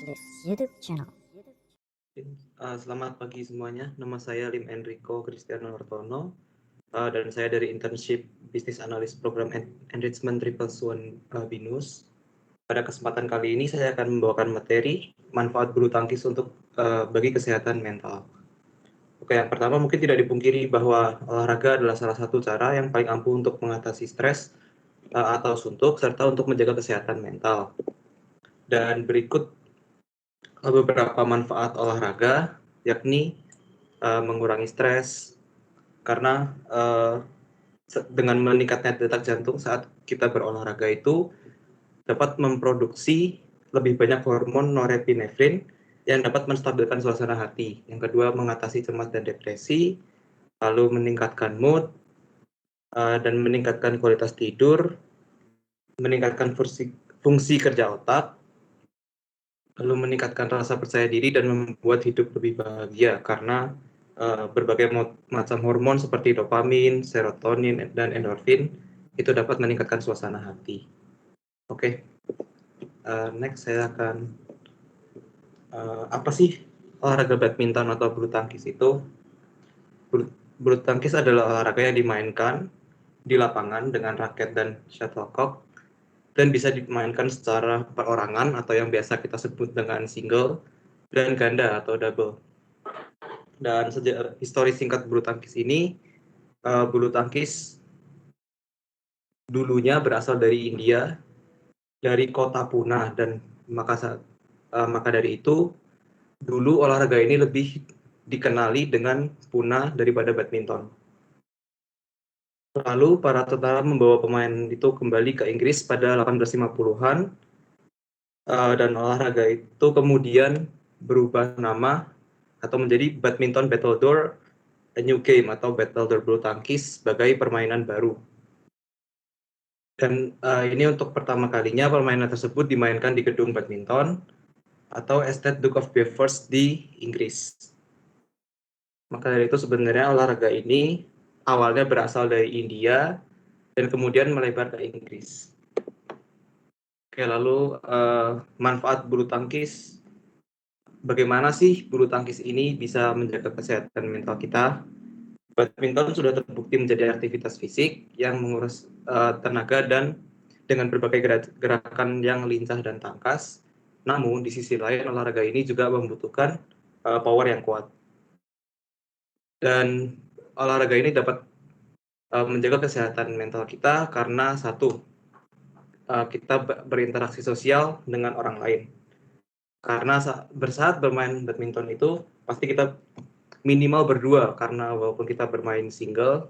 this YouTube channel. Selamat pagi semuanya, nama saya Lim Enrico Cristiano Hartono, dan saya dari Internship Business Analyst Program Enrichment Triple Swan BINUS. Pada kesempatan kali ini saya akan membawakan materi manfaat bulu tangkis untuk bagi kesehatan mental. Oke, yang pertama mungkin tidak dipungkiri bahwa olahraga adalah salah satu cara yang paling ampuh untuk mengatasi stres atau suntuk, serta untuk menjaga kesehatan mental. Dan berikut beberapa manfaat olahraga, yakni mengurangi stres, karena dengan meningkatnya detak jantung saat kita berolahraga itu dapat memproduksi lebih banyak hormon norepinefrin yang dapat menstabilkan suasana hati. Yang kedua, mengatasi cemas dan depresi, lalu meningkatkan mood, dan meningkatkan kualitas tidur, meningkatkan fungsi kerja otak, lalu meningkatkan rasa percaya diri dan membuat hidup lebih bahagia karena berbagai macam hormon seperti dopamin, serotonin, dan endorfin itu dapat meningkatkan suasana hati. Oke, next saya akan apa sih olahraga badminton atau bulu tangkis itu? Bulu tangkis adalah olahraga yang dimainkan di lapangan dengan raket dan shuttlecock dan bisa dimainkan secara perorangan atau yang biasa kita sebut dengan single dan ganda atau double. Dan histori singkat bulu tangkis ini, bulu tangkis dulunya berasal dari India, dari kota Pune, dan maka dari itu dulu olahraga ini lebih dikenali dengan Pune daripada badminton. Lalu para tentara membawa pemain itu kembali ke Inggris pada 1850-an, dan olahraga itu kemudian berubah nama atau menjadi badminton battledore a new game atau battledore bulu tangkis sebagai permainan baru. Dan ini untuk pertama kalinya permainan tersebut dimainkan di gedung badminton atau Estate Duke of Belfast di Inggris. Maka dari itu sebenarnya olahraga ini awalnya berasal dari India dan kemudian melebar ke Inggris. Oke, lalu manfaat bulu tangkis. Bagaimana sih bulu tangkis ini bisa menjaga kesehatan mental kita? Badminton sudah terbukti menjadi aktivitas fisik yang menguras tenaga dan dengan berbagai gerakan yang lincah dan tangkas. Namun di sisi lain olahraga ini juga membutuhkan power yang kuat. Dan olahraga ini dapat menjaga kesehatan mental kita karena satu, kita berinteraksi sosial dengan orang lain. Karena saat bermain badminton itu pasti kita minimal berdua, karena walaupun kita bermain single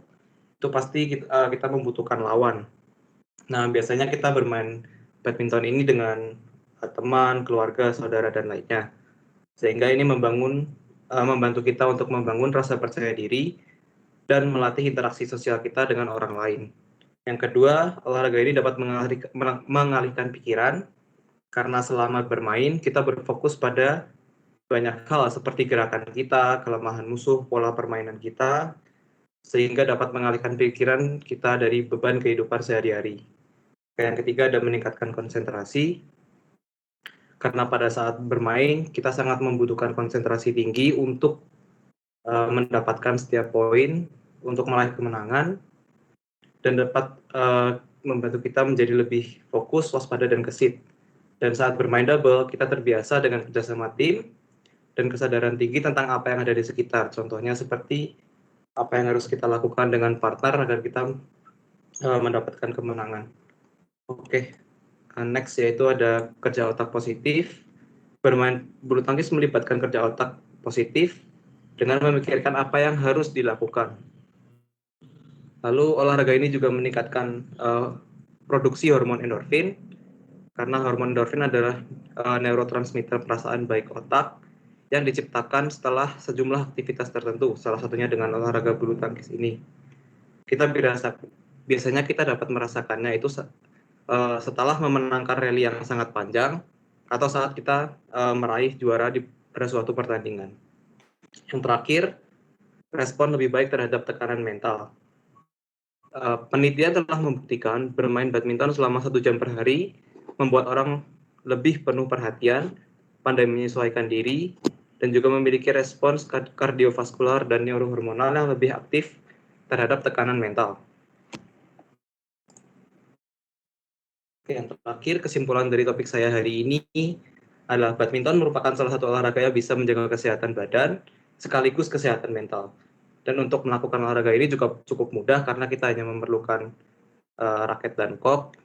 itu pasti kita membutuhkan lawan. Nah, biasanya kita bermain badminton ini dengan teman, keluarga, saudara, dan lainnya. Sehingga ini membantu kita untuk membangun rasa percaya diri dan melatih interaksi sosial kita dengan orang lain. Yang kedua, olahraga ini dapat mengalihkan pikiran, karena selama bermain kita berfokus pada banyak hal seperti gerakan kita, kelemahan musuh, pola permainan kita, sehingga dapat mengalihkan pikiran kita dari beban kehidupan sehari-hari. Yang ketiga, ada meningkatkan konsentrasi, karena pada saat bermain kita sangat membutuhkan konsentrasi tinggi untuk mendapatkan setiap poin untuk meraih kemenangan, dan dapat membantu kita menjadi lebih fokus, waspada, dan gesit. Dan saat bermain double, kita terbiasa dengan kerjasama tim dan kesadaran tinggi tentang apa yang ada di sekitar. Contohnya seperti apa yang harus kita lakukan dengan partner agar kita mendapatkan kemenangan. Oke, next yaitu ada kerja otak positif. Bermain bulu tangkis melibatkan kerja otak positif dengan memikirkan apa yang harus dilakukan. Lalu olahraga ini juga meningkatkan produksi hormon endorfin, karena hormon endorfin adalah neurotransmitter perasaan baik otak yang diciptakan setelah sejumlah aktivitas tertentu, salah satunya dengan olahraga bulu tangkis ini. Biasanya kita dapat merasakannya itu setelah memenangkan rally yang sangat panjang atau saat kita meraih juara pada suatu pertandingan. Yang terakhir, respon lebih baik terhadap tekanan mental. Penelitian telah membuktikan bermain badminton selama 1 jam per hari membuat orang lebih penuh perhatian pandai menyesuaikan diri, dan juga memiliki respons kardiovaskular dan neurohormonal yang lebih aktif terhadap tekanan mental. Oke, yang terakhir, kesimpulan dari topik saya hari ini adalah badminton merupakan salah satu olahraga yang bisa menjaga kesehatan badan sekaligus kesehatan mental. Dan untuk melakukan olahraga ini juga cukup mudah karena kita hanya memerlukan raket dan kok.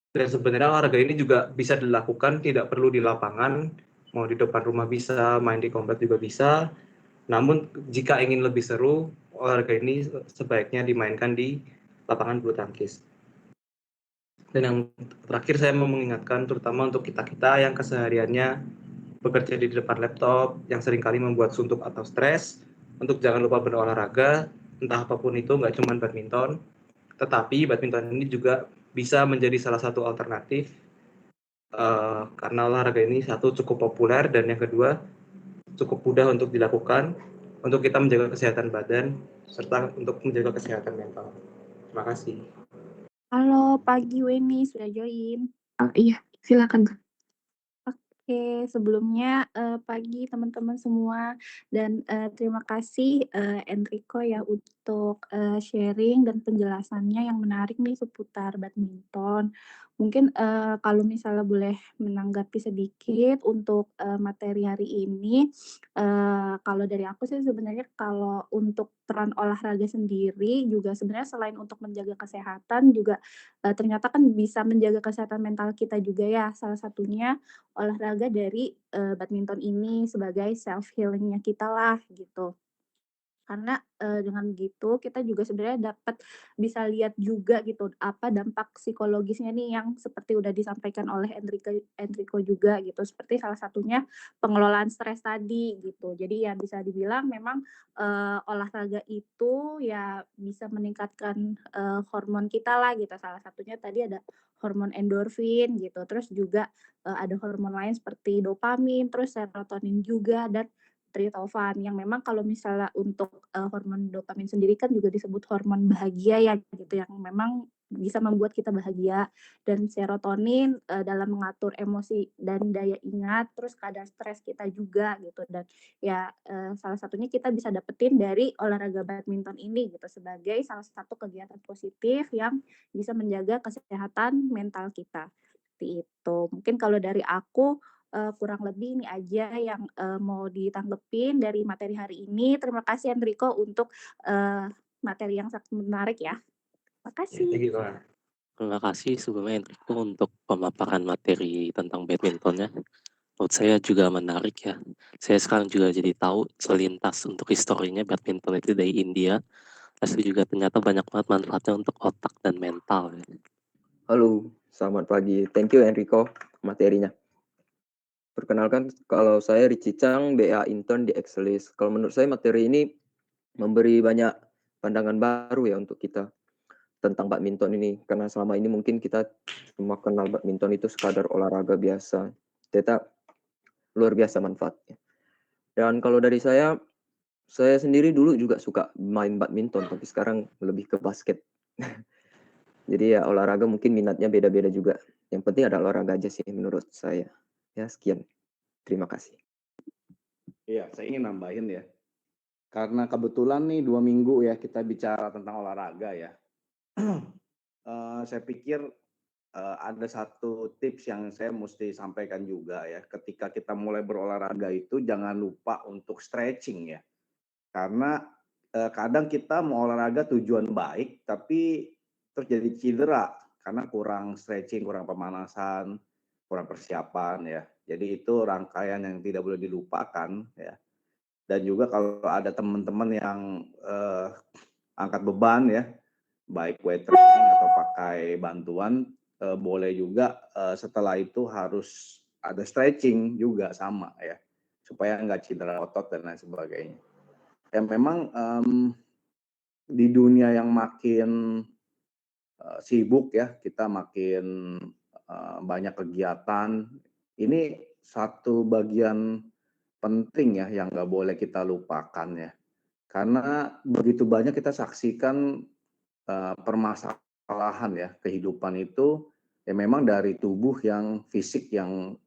Dan sebenarnya olahraga ini juga bisa dilakukan tidak perlu di lapangan, mau di depan rumah bisa, main di komplek juga bisa. Namun jika ingin lebih seru, olahraga ini sebaiknya dimainkan di lapangan bulu tangkis. Dan yang terakhir saya mau mengingatkan terutama untuk kita-kita yang kesehariannya bekerja di depan laptop, yang seringkali membuat suntuk atau stres, untuk jangan lupa berolahraga, entah apapun itu, nggak cuma badminton, tetapi badminton ini juga bisa menjadi salah satu alternatif karena olahraga ini satu cukup populer dan yang kedua cukup mudah untuk dilakukan untuk kita menjaga kesehatan badan serta untuk menjaga kesehatan mental. Terima kasih. Halo, pagi Weni, sudah join. Iya, silakan. Oke, sebelumnya pagi teman-teman semua dan terima kasih Enrico ya untuk sharing dan penjelasannya yang menarik nih seputar badminton. Mungkin kalau misalnya boleh menanggapi sedikit untuk materi hari ini, kalau dari aku sih sebenarnya kalau untuk peran olahraga sendiri juga sebenarnya selain untuk menjaga kesehatan juga ternyata kan bisa menjaga kesehatan mental kita juga ya. Salah satunya olahraga dari badminton ini sebagai self healing-nya kita lah gitu. Karena dengan begitu kita juga sebenarnya dapat bisa lihat juga gitu apa dampak psikologisnya nih yang seperti udah disampaikan oleh Enrico juga gitu. Seperti salah satunya pengelolaan stres tadi gitu. Jadi ya bisa dibilang memang olahraga itu ya bisa meningkatkan hormon kita lah gitu. Salah satunya tadi ada hormon endorfin gitu. Terus juga ada hormon lain seperti dopamin, terus serotonin juga dan tryptophan yang memang kalau misalnya untuk hormon dopamin sendiri kan juga disebut hormon bahagia ya gitu yang memang bisa membuat kita bahagia dan serotonin dalam mengatur emosi dan daya ingat terus kadar stres kita juga gitu dan ya salah satunya kita bisa dapetin dari olahraga badminton ini gitu sebagai salah satu kegiatan positif yang bisa menjaga kesehatan mental kita seperti itu. Mungkin kalau dari aku kurang lebih ini aja yang mau ditanggepin dari materi hari ini. Terima kasih Enrico untuk materi yang sangat menarik ya. Terima kasih. Terima kasih sebelumnya Enrico untuk pemaparan materi tentang badmintonnya. Menurut saya juga menarik ya. Saya sekarang juga jadi tahu selintas untuk historinya badminton itu dari India. Terus juga ternyata banyak banget manfaatnya untuk otak dan mental. Ya. Halo, selamat pagi. Thank you Enrico materinya. Perkenalkan, kalau saya Richie Chang, BA Intern di Excelis. Kalau menurut saya materi ini memberi banyak pandangan baru ya untuk kita tentang badminton ini. Karena selama ini mungkin kita cuma kenal badminton itu sekadar olahraga biasa. Ternyata luar biasa manfaatnya. Dan kalau dari saya sendiri dulu juga suka main badminton, tapi sekarang lebih ke basket. Jadi ya olahraga mungkin minatnya beda-beda juga. Yang penting ada olahraga aja sih menurut saya. Ya, sekian. Terima kasih. Iya, saya ingin nambahin ya. Karena kebetulan nih 2 minggu ya kita bicara tentang olahraga ya. Saya pikir ada satu tips yang saya mesti sampaikan juga ya. Ketika kita mulai berolahraga itu jangan lupa untuk stretching ya. Karena kadang kita mau olahraga tujuan baik tapi terus jadi cedera karena kurang stretching, kurang pemanasan, kurang persiapan ya. Jadi itu rangkaian yang tidak boleh dilupakan ya. Dan juga kalau ada teman-teman yang angkat beban ya, baik weight training atau pakai bantuan, boleh juga setelah itu harus ada stretching juga sama ya, supaya nggak cedera otot dan lain sebagainya. Ya memang di dunia yang makin sibuk ya, kita makin banyak kegiatan. Ini satu bagian penting ya yang nggak boleh kita lupakan ya. Karena begitu banyak kita saksikan permasalahan ya kehidupan itu ya memang dari tubuh yang fisik yang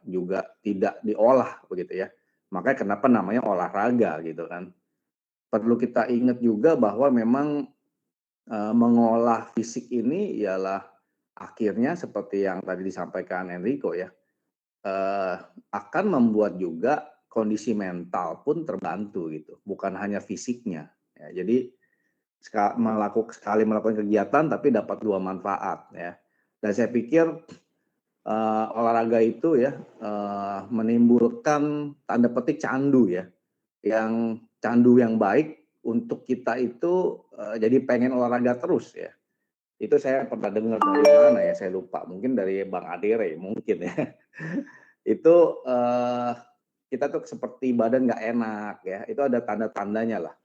juga tidak diolah begitu ya. Makanya kenapa namanya olahraga gitu kan. Perlu kita ingat juga bahwa memang mengolah fisik ini ialah akhirnya seperti yang tadi disampaikan Enrico ya, akan membuat juga kondisi mental pun terbantu gitu, bukan hanya fisiknya. Ya, jadi sekali melakukan kegiatan tapi dapat 2 manfaat ya. Dan saya pikir olahraga itu ya menimbulkan tanda petik candu ya, yang candu yang baik untuk kita itu jadi pengen olahraga terus ya. Itu saya pernah dengar dari mana ya, saya lupa, mungkin dari Bang Adere mungkin ya. Itu kita tuh seperti badan nggak enak ya, itu ada tanda-tandanya lah.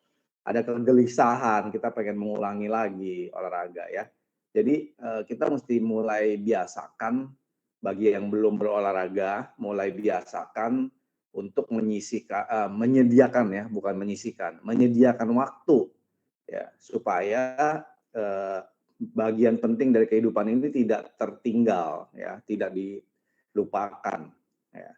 Ada kegelisahan, kita pengen mengulangi lagi olahraga ya. Jadi kita mesti mulai biasakan bagi yang belum berolahraga, mulai biasakan untuk menyediakan ya, bukan menyisihkan, menyediakan waktu ya supaya bagian penting dari kehidupan ini tidak tertinggal ya, tidak dilupakan ya.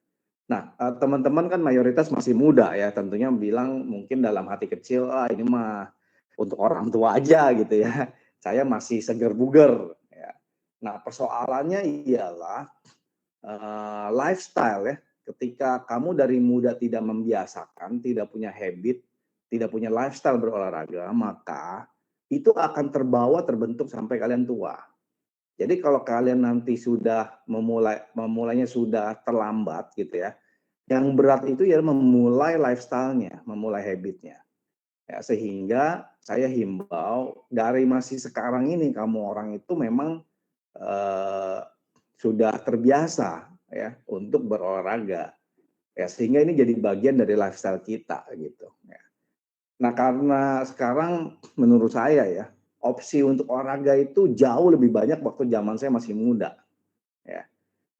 Nah, teman-teman kan mayoritas masih muda ya, tentunya bilang mungkin dalam hati kecil, "Ah, ini mah untuk orang tua aja," gitu ya. "Saya masih seger buger," ya. Nah, persoalannya ialah, lifestyle ya. Ketika kamu dari muda tidak membiasakan, tidak punya habit, tidak punya lifestyle berolahraga, maka itu akan terbentuk sampai kalian tua. Jadi kalau kalian nanti sudah memulainya sudah terlambat gitu ya, yang berat itu ya memulai lifestyle-nya, memulai habit-nya. Ya, sehingga saya himbau dari masih sekarang ini kamu orang itu memang sudah terbiasa ya untuk berolahraga. Ya, sehingga ini jadi bagian dari lifestyle kita gitu ya. Nah, karena sekarang menurut saya ya, opsi untuk olahraga itu jauh lebih banyak waktu zaman saya masih muda ya.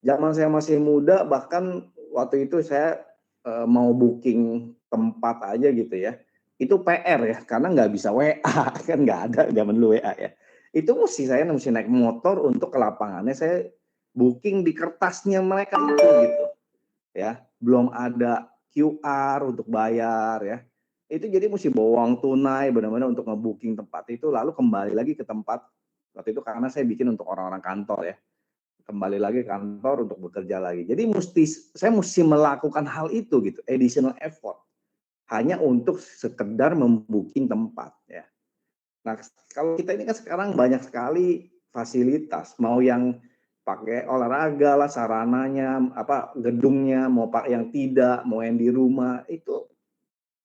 Zaman saya masih muda bahkan waktu itu saya mau booking tempat aja gitu ya, itu PR ya karena nggak bisa WA kan nggak ada zaman dulu WA ya. Itu saya mesti naik motor untuk ke lapangannya, saya booking di kertasnya mereka itu gitu ya. Belum ada QR untuk bayar ya. Itu jadi mesti bawa uang tunai benar-benar untuk nge-booking tempat itu lalu kembali lagi ke tempat waktu itu karena saya bikin untuk orang-orang kantor ya. Kembali lagi ke kantor untuk bekerja lagi. Jadi saya mesti melakukan hal itu gitu, additional effort. Hanya untuk sekedar membooking tempat ya. Nah, kalau kita ini kan sekarang banyak sekali fasilitas, mau yang pakai olahraga lah sarananya, gedungnya, mau pak yang tidak, mau yang di rumah, itu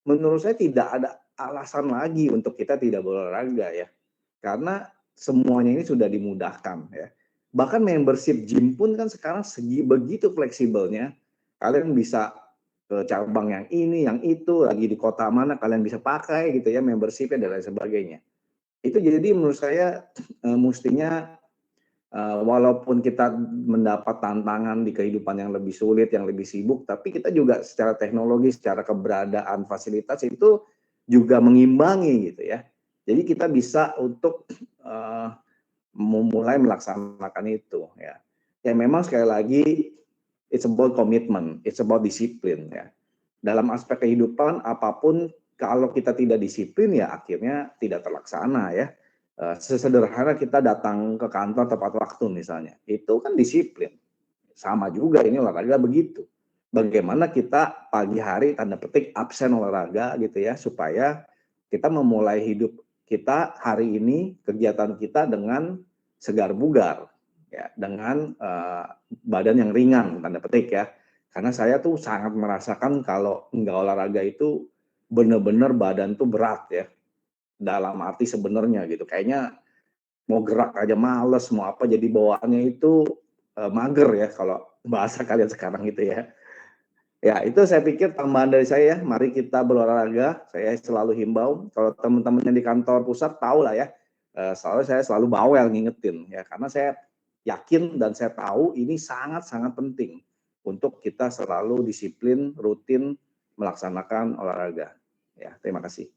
menurut saya tidak ada alasan lagi untuk kita tidak berolahraga ya. Karena semuanya ini sudah dimudahkan ya. Bahkan membership gym pun kan sekarang begitu fleksibelnya. Kalian bisa ke cabang yang ini, yang itu, lagi di kota mana kalian bisa pakai gitu ya membershipnya dan lain sebagainya. Itu jadi menurut saya mestinya walaupun kita mendapat tantangan di kehidupan yang lebih sulit, yang lebih sibuk, tapi kita juga secara teknologi, secara keberadaan fasilitas itu juga mengimbangi gitu ya. Jadi kita bisa untuk memulai melaksanakan itu ya. Ya memang sekali lagi it's about commitment, it's about disiplin ya. Dalam aspek kehidupan apapun kalau kita tidak disiplin ya akhirnya tidak terlaksana ya. Sesederhana kita datang ke kantor tepat waktu misalnya, itu kan disiplin. Sama juga ini olahraga begitu. Bagaimana kita pagi hari tanda petik absen olahraga gitu ya supaya kita memulai hidup kita hari ini, kegiatan kita dengan segar bugar ya, dengan badan yang ringan tanda petik ya. Karena saya tuh sangat merasakan kalau enggak olahraga itu benar-benar badan tuh berat ya. Dalam arti sebenarnya gitu. Kayaknya mau gerak aja males, mau apa jadi bawaannya itu mager ya kalau bahasa kalian sekarang gitu ya. Ya, itu saya pikir tambahan dari saya ya. Mari kita berolahraga. Saya selalu himbau kalau teman-teman yang di kantor pusat tahu lah ya. Soalnya saya selalu bawel ngingetin ya karena saya yakin dan saya tahu ini sangat-sangat penting untuk kita selalu disiplin, rutin melaksanakan olahraga. Ya, terima kasih.